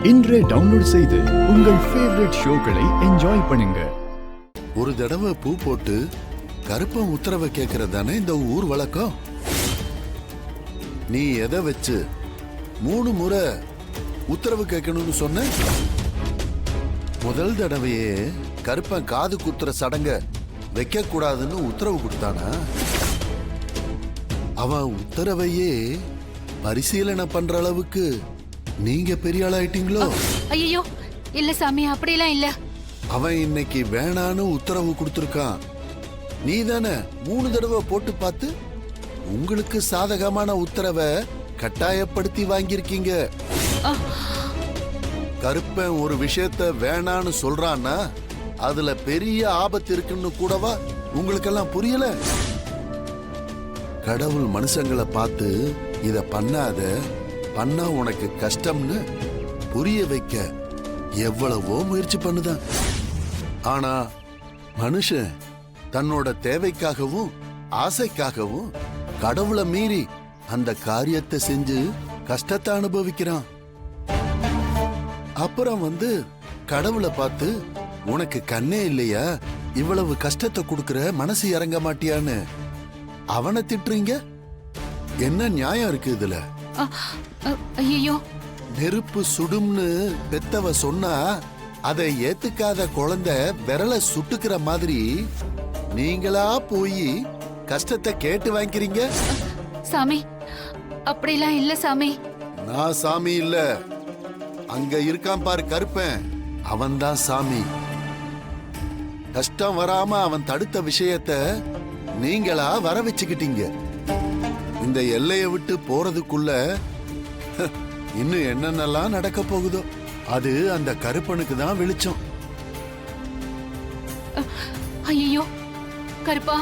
இன்றே டவுன்லோட் செய்து உங்கள் ஃபேவரட் ஷோக்களை என்ஜாய் பண்ணுங்க. ஒரு தடவை பூ போட்டு கருப்பன் உத்தரவை கேட்கறது தானே இந்த ஊர் வழக்கம். நீ எதை வச்சு 3 முறை உத்தரவு கேட்கணும்னு சொன்ன? முதல் தடவையே கருப்பன் காது குத்துற சடங்க வைக்க கூடாதுன்னு உத்தரவு கொடுத்தானா? அவன் உத்தரவையே பரிசீலனை பண்ற அளவுக்கு நீங்க பெரிய ஆளாயிட்டீங்களோ? ஐயோ இல்ல சாமி, அப்படியெல்லாம் இல்ல. அவன் இன்னைக்கு வேணான்னு உத்தரவு கொடுத்திருக்கான். நீ தானே 3 தடவை போட்டு பார்த்து உங்களுக்கு சாதகமான உத்தரவை கட்டாயப்படுத்தி வாங்கியிருக்கீங்க. கருப்பன் ஒரு விஷயத்த வேணான்னு சொல்றான்னா அதுல பெரிய ஆபத்து இருக்குன்னு கூடவா உங்களுக்கெல்லாம் புரியல? கடவுள் மனுஷங்களை பார்த்து இத பண்ணாத, பண்ணா உனக்கு கஷ்டம்னு புரிய வைக்க எவ்வளவோ முயற்சி பண்ணுதான். ஆனா மனுஷன் தன்னோட தேவைக்காகவும் ஆசைக்காகவும் கடவுளை மீறி அந்த காரியத்தை செஞ்சு கஷ்டத்தை அனுபவிக்கிறான். அப்புறம் கடவுளை பார்த்து உனக்கு கண்ணே இல்லையா, இவ்வளவு கஷ்டத்தை கொடுக்கிற மனசு இறங்க மாட்டியான்னு அவனை திட்டுறீங்க. என்ன நியாயம் இருக்கு இதுல? ஐயோ, நெருப்பு சுடும்னு பெத்தவ சொன்னா அதை ஏத்துக்காத குழந்தை விரல சுட்டுக்கிற மாதிரி நீங்களா போய் கஷ்டத்தை கேட்டு வாங்கிக்கிறீங்க. சாமி அப்படிலாம் இல்ல சாமி. நான் சாமி இல்ல, அங்க இருக்கான் பாரு கருப்பன், அவன்தான் சாமி. கஷ்டம் வராம அவன் தடுத்த விஷயத்த நீங்களா வர வச்சுக்கிட்டீங்க. இந்த எல்லையை விட்டு போறதுக்குள்ள இன்னும் என்னென்னலாம் நடக்க போகுதோ அது அந்த கருப்பனுக்கு தான் வெளிச்சம். ஐயோ கருப்பா,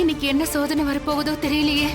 இன்னைக்கு என்ன சோதனை வரப்போகுதோ தெரியலையே.